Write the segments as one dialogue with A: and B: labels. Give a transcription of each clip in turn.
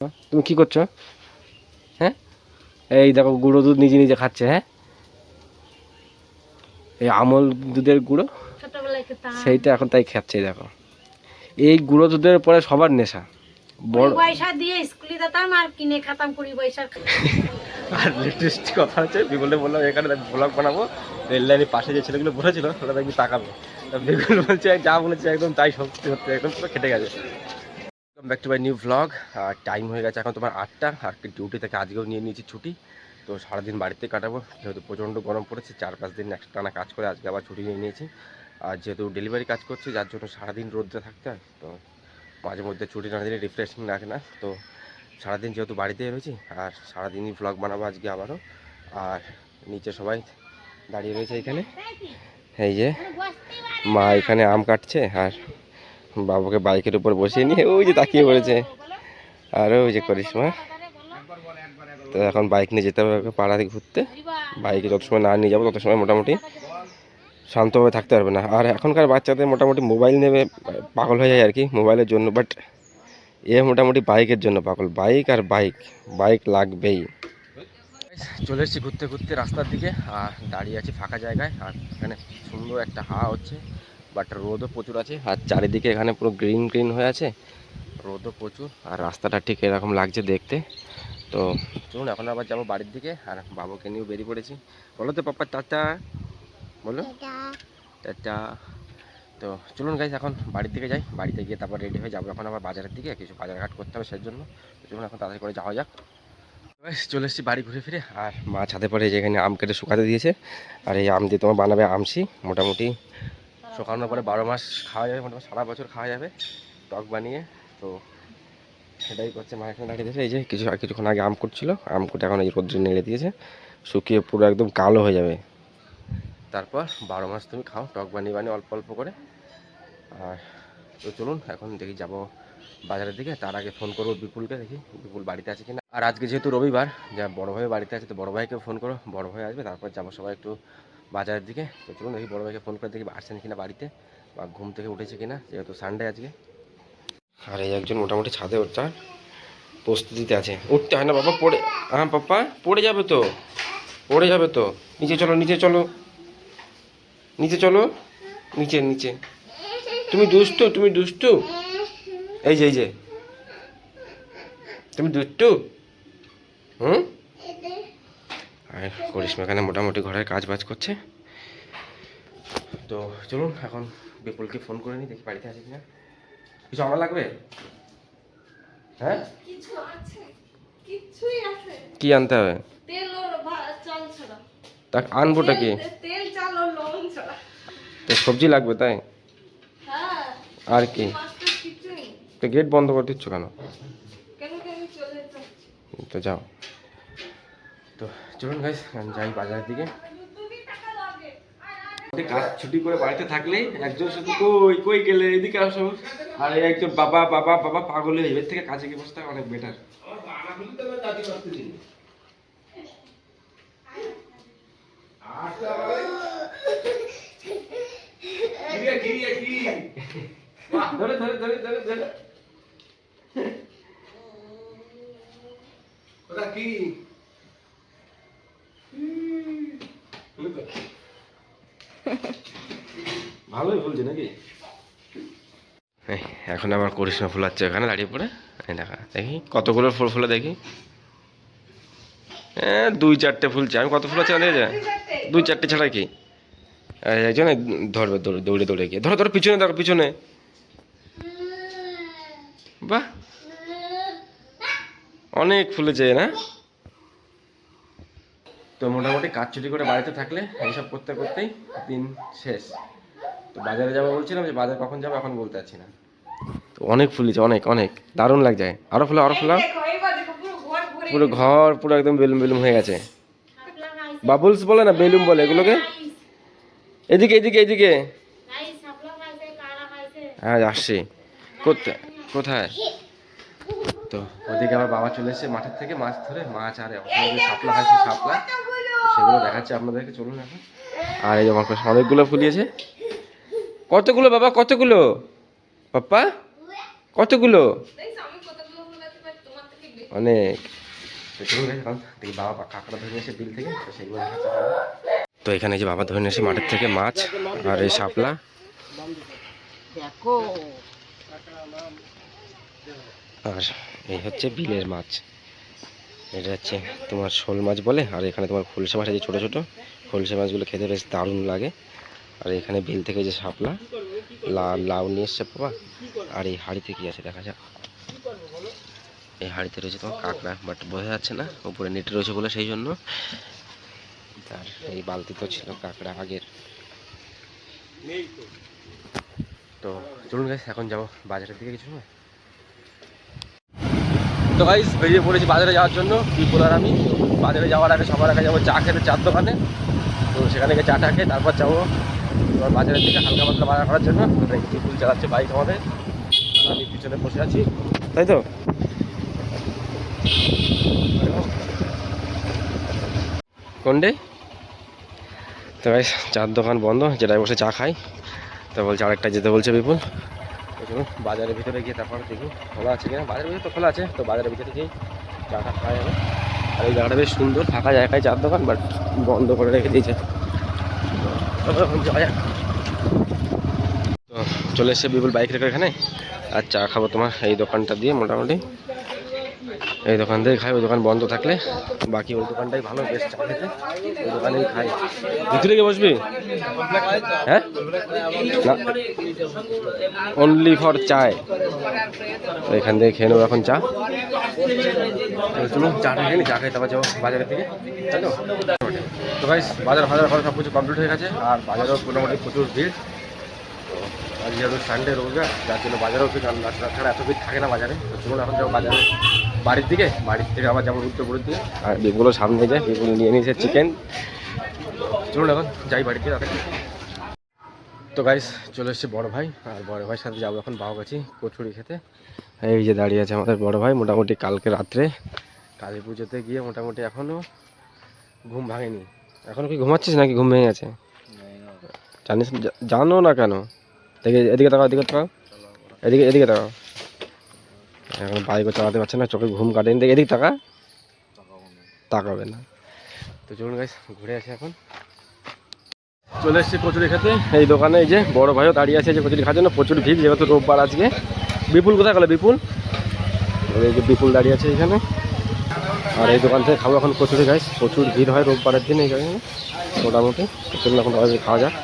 A: তুমি কি করছো? হ্যাঁ, এই দেখো গুঁড়ো দুধ নিজে নিজে খাচ্ছে। হ্যাঁ, এই আমল দুধের গুঁড়ো সেইটা এখন তাই খাচ্ছে। দেখো, এই গুঁড়ো দুধের পরে সবার নেশা। বড়
B: পয়সা দিয়ে স্কুলে যেতাম আর কিনে খেতাম 20 পয়সা।
A: আর লেটেস্ট কথা হচ্ছে, বিপুলে বললাম এখানে ব্লগ বানাবো, রেল লাইনের পাশে যে ছেলেগুলো বসেছিল ওরা দেখবি তাকাবে। বিপুল বলছে যা বলেছে একদম তাই সত্যি সত্যি, একদম পুরো খেটে গেছে। Back to my new vlog. আর টাইম হয়ে গেছে এখন তোমার 8টা। আর ডিউটি থেকে আজকেও নিয়ে নিয়েছি ছুটি। তো সারাদিন বাড়িতে কাটাবো, যেহেতু প্রচণ্ড গরম পড়েছে। 4-5 দিন একটানা কাজ করে আজকে আবার ছুটি নিয়ে নিয়েছি। আর যেহেতু ডেলিভারি কাজ করছি, যার জন্য সারাদিন রোদ্রে থাকতে হয়, তো মাঝে মধ্যে ছুটি না দিলে রিফ্রেশিং লাগে না। তো সারাদিন যেহেতু বাড়িতে রয়েছি, আর সারাদিনই ভ্লগ বানাবো আজকে আবারও। আর নিচে সবাই দাঁড়িয়ে রয়েছে এখানে। এই যে মা এখানে আম কাটছে, আর বাবুকে বাইকের উপর বসিয়ে নিয়ে ওই যে তাকিয়ে পড়েছে। আর ওই যে করিসমা। তো এখন বাইক নিয়ে যেতে হবে পাড়াতে ঘুরতে। বাইকে যত সময় না নিয়ে যাবো তত সময় মোটামুটি শান্তভাবে থাকতে পারবে না। আর এখনকার বাচ্চাদের মোটামুটি মোবাইল নেবে পাগল হয়ে যায় আর কি, মোবাইলের জন্য। বাট এ মোটামুটি বাইকের জন্য পাগল। বাইক আর বাইক, বাইক লাগবেই। চলে এসেছি ঘুরতে ঘুরতে রাস্তার দিকে, আর দাঁড়িয়ে আছি ফাঁকা জায়গায়। আর এখানে সুন্দর একটা হাওয়া হচ্ছে, বাট রোদও প্রচুর আছে। আর চারিদিকে এখানে পুরো গ্রিন গ্রিন হয়ে আছে, রোদও প্রচুর। আর রাস্তাটা ঠিক এরকম লাগছে দেখতে। তো চলুন এখন আবার যাবো বাড়ির দিকে। আর বাবুকে নিয়েও বেরিয়ে পড়েছি। বলো তো পাপ্পা টাটা, বলো টাটা। তো চলুন গাইজ এখন বাড়ির দিকে যাই। বাড়িতে গিয়ে তারপর রেডি হয়ে যাবো এখন আবার বাজারের দিকে, কিছু বাজারঘাট করতে হবে সেই জন্য। চলুন এখন তাড়াতাড়ি করে যাওয়া যাক। চলে এসেছি বাড়ি ঘুরে ফিরে। আর মা ছাদে পরে যেখানে আম কেটে শুকাতে দিয়েছে। আর এই আম দিয়ে তোমার বানাবে আমসি। মোটামুটি শুকানোর পরে 12 মাস খাওয়া যাবে, মোটামুটি সারা বছর খাওয়া যাবে টক বানিয়ে। তো সেটাই করছে মা এখানে দাঁড়িয়ে দিয়েছে। এই যে কিছুক্ষণ আগে আম কুটছিল, আম কুটে এখন এই রোদ্রে নেড়ে দিয়েছে, শুকিয়ে পুরো একদম কালো হয়ে যাবে। তারপর 12 মাস তুমি খাও টক বানিয়ে বানিয়ে অল্প অল্প করে। আর তো চলুন এখন দেখি যাব বাজারের দিকে। তার আগে ফোন করবো বিপুলকে, দেখি বিপুল বাড়িতে আছে কিনা। আর আজকে যেহেতু রবিবার, যা বড় ভাই বাড়িতে আছে, তো বড় ভাইকে ফোন করো, বড় ভাই আসবে। তারপর যাবো সবাই একটু বাজারের দিকে। তো চলুন দেখি বড় ভাইকে ফোন করে দেখি আসছেন কিনা বাড়িতে, বা ঘুম থেকে উঠেছে কিনা, যেহেতু সানডে আজকে। আর এই একজন মোটামুটি ছাদে ওঠার প্রস্তুতিতে আছে। উঠতে হয় না বাবা, পড়ে। হ্যাঁ পাপ্পা, পড়ে যাবে তো, পড়ে যাবে তো। নিচে চলো, নিচে চলো, নিচে চলো, নিচে নিচে। তুমি দুষ্টু, তুমি দুষ্টু। এই যে এই যে তুমি দুষ্টু। হুম। আর করিসমা এখানে মোটামুটি ঘরের কাজ বাজ করছে। তো চলুন এখন বিপুলকে ফোন করে নিই, দেখি বাড়িতে আছে কিনা। কিছু আমার লাগবে? হ্যাঁ, কি আনতে হবে? তা আনবোটা কি? তো সবজি লাগবে তাই? আর কি? তো গেট বন্ধ করে দিচ্ছ কেন? তো যাও। তো চলুন গাইস যাই বাজারের দিকে। কাজ ছুটি করে বাড়িতে থাকলেই একজন শুধু কই কই গেলে, এদিকে আসো। আর এই একজন বাবা বাবা বাবা পাগল হয়ে এর থেকে কাজে গিয়ে বসে থাকা অনেক বেটার। ধরে ধরে ধরে ধরে ধরে ওটা কি? ভালোই ফুলছে নাকি? এখন আবার করিসমা ফুলাচ্ছে ওখানে দাঁড়িয়ে পড়ে। দেখা দেখি কতগুলো ফুল ফুলে দেখি। 2-4টে ফুলছে। আমি কত ফুল আছে দেখে যায়, 2-4টে ছাড়া কি? একজন ধরবে দৌড়ে দৌড়ে দৌড়ে গিয়ে। ধরো ধরো, পিছনে দেখো, পিছনে। বাহ, অনেক ফুলেছে না? তো মোটামুটি কাজ ছুটি করে বাড়িতে থাকলে এইসব করতে করতেই দিন শেষ। তো বাজারে যাবো বলছিলাম, যে বাজার কখন যাবো এখন বলতে পারছি না। তো অনেক ফুলেছে, অনেক অনেক দারুণ লাগছে। আরো ফুলো, আরো ফুলো। পুরো ঘর পুরো একদম বেলুম বেলুম হয়ে গেছে। বাবলস বলে না, বেলুম বলে এগুলোকে। এদিকে এদিকে এদিকে। হ্যাঁ আসছি। কোথায়? তো ওদিকে আমার বাবা চলে এসেছে মাঠের থেকে মাছ ধরে, মাছ আর শাপলা খাইছে, শাপলা। সেগুলো দেখাচ্ছে আপনাদেরকে, চলুন এখন। আর এই আমার কাছে অনেকগুলো ফুলিয়েছে। কতগুলো বাবা, কতগুলো পাপ্পা, কতগুলো? অনেক। দেখি বাবা কাঁকড়া ধরে নিয়ে এসে বিল থেকে, তো সেগুলো দেখাচ্ছে। তো এখানে যে বাবা ধরে নিয়ে এসে মাঠের থেকে মাছ আর এই শাপলা
B: দেখো,
A: আর এই হচ্ছে বিলের মাছ। এটা হচ্ছে তোমার শোল মাছ বলে, আর এখানে তোমার খলসা মাছ আছে ছোটো ছোটো। খলসা মাছগুলো খেতে বেশ দারুণ লাগে। আর এখানে বিল থেকে যে শাপলা লাউ নিয়ে এসছে বাবা। আর এই হাঁড়িতে কি আছে দেখা যাক। এই হাঁড়িতে রয়েছে তোমার কাঁকড়া, বাট বোঝা যাচ্ছে না, উপরে নেট রয়েছে বলে সেই জন্য। আর এই বালতিতেও ছিল কাঁকড়া আগের। তো চলুন গাইস, এখন যাবো বাজারের দিকে কিছু সময়। তো গাইস বেরিয়ে পড়েছি বাজারে যাওয়ার জন্য, বিপুল আর আমি। বাজারে যাওয়ার আগে সবার আগে যাবো চা খেতে চার দোকানে। তো সেখানে গিয়ে চাটা খেয়ে তারপর যাবো তোমার বাজারের দিকে হালকা পাতলা বাজার করার জন্য। বিপুল চালাচ্ছে বাইক আমাদের, আমি পিছনে বসে আছি, তাই তো। কোনডে? তো গাইস চার দোকান বন্ধ, যেটাই বসে চা খাই। তো বলছে আরেকটা যেতে বলছে বিপুল। চলুন বাজারের ভিতরে গিয়ে তারপর দেখি খোলা আছে কিনা। বাজারের ভিতরে তো খোলা আছে, তো বাজারের ভিতরে গিয়ে চাটা খাওয়া যাবে। আর এই জায়গাটা বেশ সুন্দর, ফাঁকা জায়গায় চার দোকান, বাট বন্ধ করে রেখে দিয়েছে। তো যাওয়া যাক। তো চলে এসছে বিপুল বাইক রেখে এখানে। আর চা খাবো তোমার এই দোকানটা দিয়ে, মোটামুটি এই দোকান থেকে খাই। ওই দোকান বন্ধ থাকলে বাকি ওই দোকানটাই ভালো, বেশ চা খেতে ওই দোকানেই খাই। ভিতরে গিয়ে বসবি? হ্যাঁ না, অনলি ফর চায়। তো এখান থেকে খেয়ে নেবো এখন চা। চলুন চাটা খেয়ে নি, চা খাই তারপর যাবো বাজারের দিকে, তাই তো। তো গাইস বাজার করা সব কিছু কমপ্লিট হয়ে গেছে। আর বাজারেও মোটামুটি প্রচুর ভিড়। আজ যেহেতু সানডে রোজগার, যার জন্য বাজারেও ভিড়। তাছাড়া এত ভিড় থাকে না বাজারে। তো চলুন এখন যাবো বাজারে বাড়ির থেকে, বাড়ির থেকে আবার যাবো উত্তরপুরের দিকে। আর বিপুলও সামনে যায়, বিপুল নিয়ে নিয়েছে চিকেন। চলুন এখন যাই বাড়িতে তাড়াতাড়ি। তো গাইস চলে এসছে বড় ভাই, আর বড় ভাইয়ের সাথে যাবো এখন বাউগাছি কচুরি খেতে। এই যে দাঁড়িয়ে আছে আমাদের বড় ভাই। মোটামুটি কালকে রাত্রে কালী পুজোতে গিয়ে মোটামুটি এখনও ঘুম ভাঙেনি। এখনও কি ঘুমাচ্ছিস নাকি ঘুম ভেঙে গেছে? জানিস, জানো না কেন? দেখে এদিকে তাকাও, এদিকে তাকাও, এদিকে তাকাও। এখন বাইকও চালাতে পারছে না, চোখে ঘুম কাটেনি। দেখে এদিকে তাকাবে না। তো চলুন গাইস ঘুরে আসি এখন। চলে এসেছি কচুরি খেতে এই দোকানে। এই যে বড় ভাইও দাঁড়িয়ে আছে যে কচুরি খাওয়ার জন্য। প্রচুর ভিড়, যেহেতু রোববার আজকে। বিপুল কোথায় গেল? বিপুল, এই যে বিপুল দাঁড়িয়ে আছে এখানে। আর এই দোকান থেকে খাবো এখন কচুরি গাইস। প্রচুর ভিড় হয় রোববারের দিন এই জায়গায় মোটামুটি। চলুন এখন খাওয়া যাক।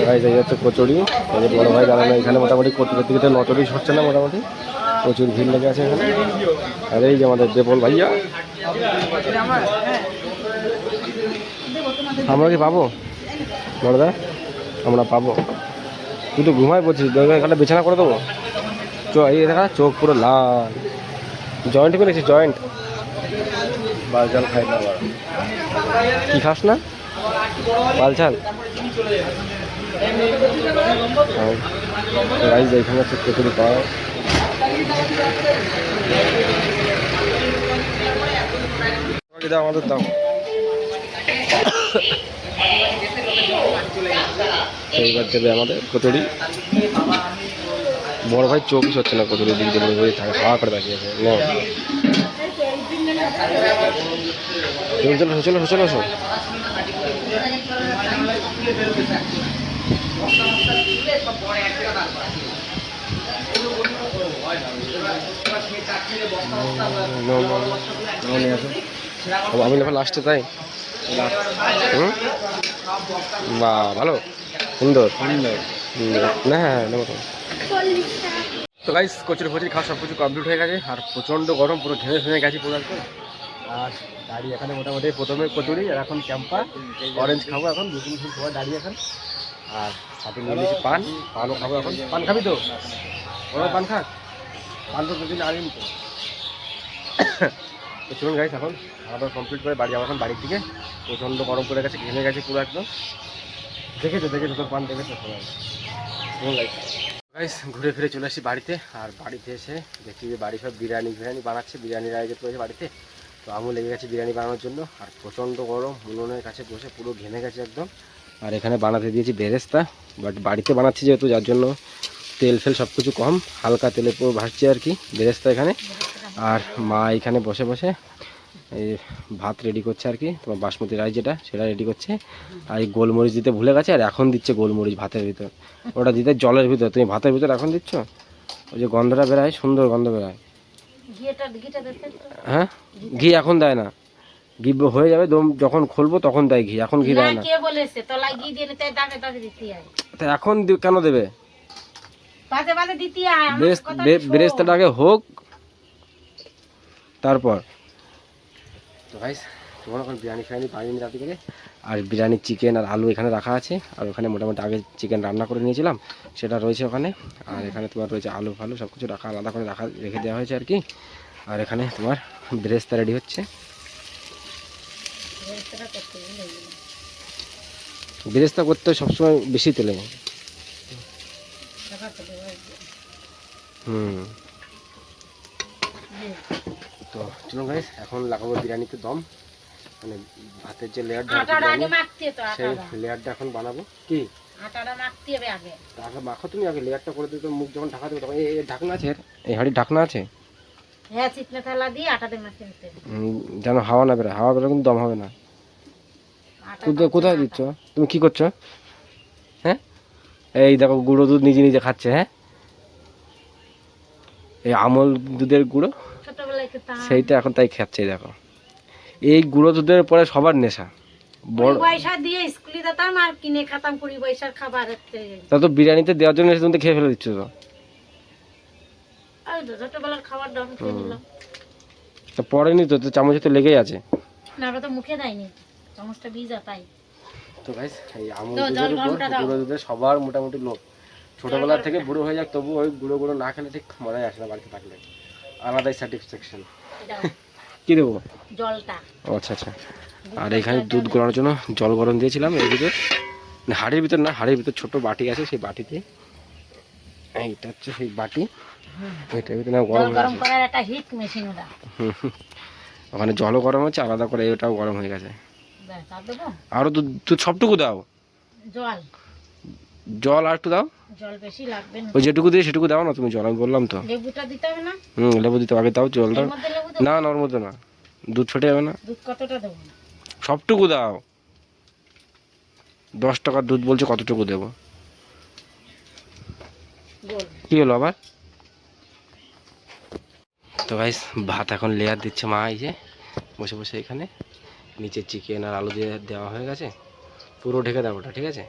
A: গাইস এই হচ্ছে কচুরি। এই যে বড় ভাই দাঁড়ানো এখানে, মোটামুটি কচুরির দিকে নজরই হচ্ছে না, মোটামুটি প্রচুর ভিড় লেগে আছে এখানে। আর এই যে আমাদের বিপুল ভাইয়া। আমরা কি পাবো বড়দা? আমরা পাবো। তুই তো ঘুমাই পড়ছিস, এখানে বিছানা করে দেবো। এই দেখা চোখ পুরো লাল। জয়েন্ট করেছিস? জয়েন্ট বাল চাল খাই না। কি খাস না? বাল চাল। এইখানে হচ্ছে কচুরি পাওয়া। দাও আমাদের দাও। এইবার দেবে আমাদের কচুরি। বড় ভাই চোখই হচ্ছে না কচুরি দিক দিয়ে, থাকে খাওয়া করে দাঁড়িয়ে আছে। চলো চলো চলো আসো। আমি না লাস্টে, তাই বা ভালো সুন্দর না। হ্যাঁ নেবো। তো গাইস কচুরি খাওয়া সব কিছু কমপ্লিট হয়ে গেছে। আর প্রচণ্ড গরম, পুরো ঘেমে গেছি পুরো একদম। আর দাঁড়িয়ে এখানে মোটামুটি প্রথমে কচুরি, আর এখন ক্যাম্পা অরেঞ্জ খাবো এখন। দুপুর সবাই দাঁড়িয়ে এখন। আর সাথে নিয়ে নিয়েছি পানও খাবো এখন। পান খাবি তো? ওরা পান খাক? পান তো দুদিন আনিনি তো। তো চলুন গাইস এখন খাওয়া কমপ্লিট করে বাড়ি যাবো এখন বাড়ির দিকে। প্রচণ্ড গরম পড়ে গেছে, ঘেমে গেছে পুরো একদম। দেখেছো তোর পান দেখেছো সবাই। চলুন গাইস ঘুরে ফিরে চলে আসি বাড়িতে। আর বাড়িতে এসে দেখি যে বাড়ি সব বিরিয়ানি বানাচ্ছে, বিরিয়ানির আয়োজন করেছে বাড়িতে। তো আমিও লেগে গেছে বিরিয়ানি বানানোর জন্য। আর প্রচণ্ড গরম, উনুনের কাছে বসে পুরো ঘেমে গেছে একদম। আর এখানে বানাতে দিয়েছি বেরেস্তা, বাট বাড়িতে বানাচ্ছি যেহেতু, যার জন্য তেল ফেল সব কিছু কম, হালকা তেলে পুরো ভাজছে আর কি বেরেস্তা এখানে। আর মা এখানে বসে বসে এই ভাত রেডি করছে আর কি, তোমার বাসমতি রাইস যেটা সেটা রেডি করছে। আর এই গোলমরিচ দিতে ভুলে গেছে, আর এখন দিচ্ছে গোলমরিচ ভাতের ভিতর, ওটা দিতে জলের ভিতর, তুমি ভাতের ভিতর এখন দিচ্ছ। ওই যে গন্ধটা বেরোয়, সুন্দর গন্ধ বেরোয়। হ্যাঁ, ঘি এখন দেয় না, ঘি হয়ে যাবে যখন খুলবো তখন দেয় ঘি, এখন ঘি দেয় না।
B: কে বলেছে তলায় ঘি দিলে তাই দাগে দাগে দিতে হয়?
A: তা এখন কেন দেবে?
B: বাজে বাজে দিতে হয়।
A: বেরেস্তাটা আগে হোক তারপর। তো গাইস তোমার এখন বিরিয়ানি খাইনি বানিয়ে রাতে করে, আর বিরিয়ানি চিকেন আর আলু এখানে রাখা আছে, আর ওখানে মোটামুটি আগে চিকেন রান্না করে নিয়েছিলাম সেটা রয়েছে ওখানে। আর এখানে তোমার রয়েছে আলু ফালু সব কিছু রাখা, আলাদা করে রেখে দেওয়া হয়েছে আর কি। আর এখানে তোমার বেরেস্তা রেডি হচ্ছে। বেরেস্তা করতে সবসময় বেশি তেলে। তো চলুন গাইস এখন লাগাবো বিরিয়ানিতে দম, মানে ভাতের যে লেয়ারটা সেই লেয়ারটা এখন বানাবো। কি
B: আটাটা মাখতে হবে আগে?
A: আগে মাখো তুমি, আগে লেয়ারটা করে দিতে, মুখ যখন ঢাকা দেবে তখন এই ঢাকনা আছে, এই হাঁড়ির ঢাকনা আছে,
B: হ্যাঁ চিকনা থালা দিয়ে আটাতে মাখিয়ে নিতে হবে।
A: যেন হাওয়া না বেরোয়, হাওয়া বেরোলে কিন্তু দম হবে না। কোথায় দিচ্ছ তুমি, কি করছো? হ্যাঁ এই দেখো গুঁড়ো দুধ নিজে নিজে খাচ্ছে। হ্যাঁ এই আমল দুধের গুঁড়ো সেইটা এখন তাই খাচ্ছে। দেখো এই গুঁড়ো দুধের পরে সবার নেশা।
B: বড় পয়সা দিয়ে স্কুলে যেতাম আর কিনে খেতাম 20 পয়সার খাবার।
A: তা তো বিরিয়ানিতে দেওয়ার জন্য তুমি তো খেয়ে ফেলে দিচ্ছ। তো
B: ছোটবেলার খাবার দাম খেয়ে নিলাম।
A: তা পড়েনি তো, চামচে তো লেগেই আছে।
B: না ওটা তো মুখে দেয়নি, চামচটা ভিজা তাই।
A: তো গাইস এই আমল দুধের সবার মোটামুটি লোক, ছোটবেলা থেকে বুড়ো হয়ে যাক তবু ওই গুঁড়ো গুঁড়ো না খেলে ঠিক মজাই আসে না বাড়িতে থাকলে, আলাদাই স্যাটিসফ্যাকশন। কি দেবো?
B: জলটা।
A: আচ্ছা আচ্ছা। আর এখানে দুধ গলানোর জন্য জল গরম দিয়েছিলাম এর ভিতর, হাঁড়ির ভিতর না, হাঁড়ির ভিতর ছোট বাটি আছে, সেই বাটিতে, এইটা হচ্ছে সেই বাটি, এটার ভিতরে গরম
B: করার একটা হিট মেশিন ওটা।
A: ওখানে জলও গরম হচ্ছে, আলাদা করে ওটাও গরম হয়ে গেছে। আরো দুধ সবটুকু দাও, জল আর একটু দাও,
B: জল বেশি লাগবে না,
A: ওই যেটুকু দিয়ে সেটুকু দাও না তুমি, জল আমি বললাম তো।
B: লেবুটা দিতে হবে না?
A: লেবু দিতে আগে দাও, জল দাও। না না ওর মধ্যে না, দুধ ফেটে যাবে না।
B: দুধ কতটা দেবো?
A: সবটুকু দাও। 10 টাকার দুধ বলছে, কতটুকু দেবো? কি হলো আবার? তো গাইস ভাত এখন লেয়ার দিচ্ছে মা, এই যে বসে বসে এখানে, নিচে চিকেন আর আলু দিয়ে দেওয়া হয়ে গেছে, পুরো ঢেকে দাও ওটা, ঠিক আছে?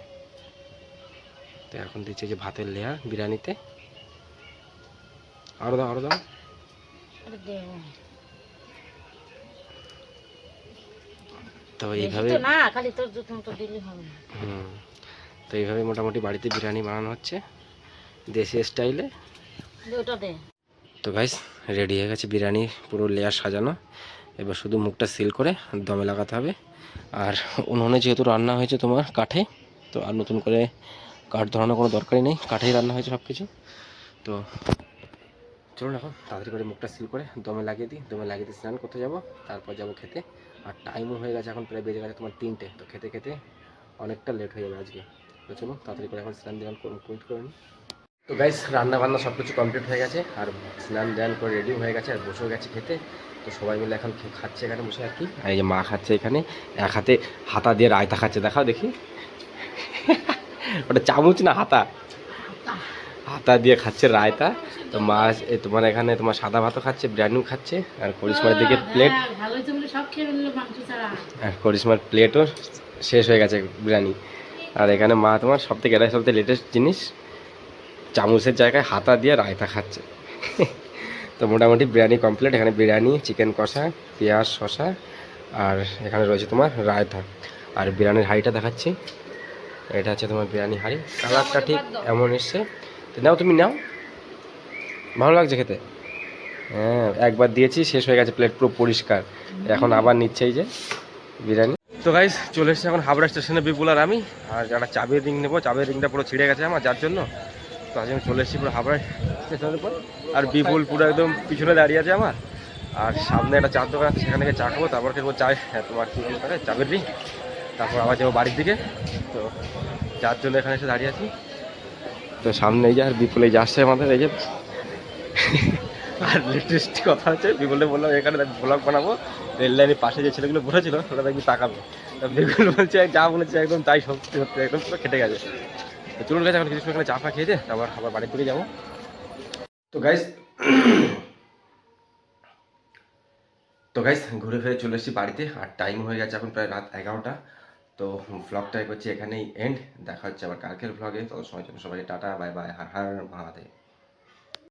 A: তো এখন দিচ্ছে যে ভাতের লেয়ার বিরিয়ানিতে। আরো দাও, আরো দাও। তো এইভাবে তো এইভাবে মোটামুটি বাড়িতে বিরিয়ানি বানানো হচ্ছে দেশি স্টাইলে। তো গাইস রেডি হয়ে গেছে বিরিয়ানি, পুরো লেয়ার সাজানো। এবার শুধু মুখটা সিল করে দমে লাগাতে হবে। আর উনুনে যেহেতু রান্না হয়েছে তোমার কাঠে, তো আর নতুন করে কাঠ ধরানোর কোনো দরকারই নেই, কাঠেই রান্না হয়েছে সব কিছু। তো চলুন এখন তাড়াতাড়ি করে মুখটা সিল করে দমে লাগিয়ে দিই, দমে লাগিয়ে দিয়ে স্নান করতে যাব, তারপর যাব খেতে। আর টাইমও হয়ে গেছে, এখন প্রায় বেজে গেছে তোমার 3টে, তো খেতে খেতে অনেকটা লেট হয়ে যাবে আজকে। তো চলুন তাড়াতাড়ি করে এখন স্নান ধ্যান কমপ্লিট করে নিই। তো গাইস রান্না বান্না সব কিছু কমপ্লিট হয়ে গেছে, আর স্নান ধ্যান করে রেডিও হয়ে গেছে, আর বসেও গেছে খেতে। তো সবাই মিলে এখন খাচ্ছে এখানে বসে আর কি। আর এই যে মা খাচ্ছে এখানে, এক হাতে হাতা দিয়ে রায়তা খাচ্ছে, দেখাও দেখি। ওটা চামচ না হাতা, হাতা দিয়ে খাচ্ছে রায়তা। তো মা তোমার এখানে তোমার সাদা ভাতও খাচ্ছে, বিরিয়ানিও খাচ্ছে, আর করিশ্মার দিকে প্লেট, আর করিশ্মার প্লেটও শেষ হয়ে গেছে বিরিয়ানি। আর এখানে মা তোমার সব থেকে লেটেস্ট জিনিস, চামচের জায়গায় হাতা দিয়ে রায়তা খাচ্ছে। তো মোটামুটি বিরিয়ানি কমপ্লিট। এখানে বিরিয়ানি, চিকেন কষা, পেঁয়াজ, শসা, আর এখানে রয়েছে তোমার রায়তা। আর বিরিয়ানির হাঁড়িটা দেখাচ্ছি, এটা হচ্ছে তোমার বিরিয়ানি হাঁড়ি, কালারটা ঠিক এমন এসছে। তো নাও তুমি নাও, ভালো লাগছে খেতে। হ্যাঁ একবার দিয়েছি, শেষ হয়ে গেছে, প্লেট পুরো পরিষ্কার। এখন আবার নিচ্ছে এই যে বিরিয়ানি। তো গাইস চলে এসেছি এখন হাবড়া স্টেশনে, বিপুল আর আমি। আর একটা চাবির রিং নেবো, চাবির রিংটা পুরো ছিঁড়ে গেছে আমার, যার জন্য তো আজ আমি চলে এসেছি পুরো হাবড়া স্টেশনের উপর। আর বিপুল পুরো একদম পিছনে দাঁড়িয়ে আছে আমার। আর সামনে একটা চার দোকান আছে, সেখান থেকে চা খাবো, তারপর খেবো চায় তোমার কী বলতে চাবির রিং, তারপর আবার যাবো বাড়ির দিকে। তো যার জন্য এখানে এসে দাঁড়িয়ে আছি। তো সামনে এই যে আর বিপুল এই যে আসছে আমাদের, এই যে আর লেটেস্ট কথা হচ্ছে বিগুলে বললাম এখানে ব্লগ বানাবো, রেল লাইনের পাশে যে ছেলেগুলো বসেছিল ওরা দেখবি তাকাবে। বিগুল বলছে যা বলেছে একদম তাই সত্যি সত্যি একদম পুরো খেটে গেছে। তো চলুন গেছে এখন কিছু সময় এখানে চা ফা খেয়ে দে, তারপর আবার বাড়ির দিকে যাবো। তো গাইস ঘুরে ফিরে চলে এসেছি বাড়িতে, আর টাইম হয়ে গেছে এখন প্রায় রাত 11টা। তো ভ্লগটা করছি এখানেই এন্ড, দেখা হচ্ছে আবার কালকের ভ্লগে। তত সময় জন্য সবাইকে টাটা বাই বাই, হার হার মহাদেব।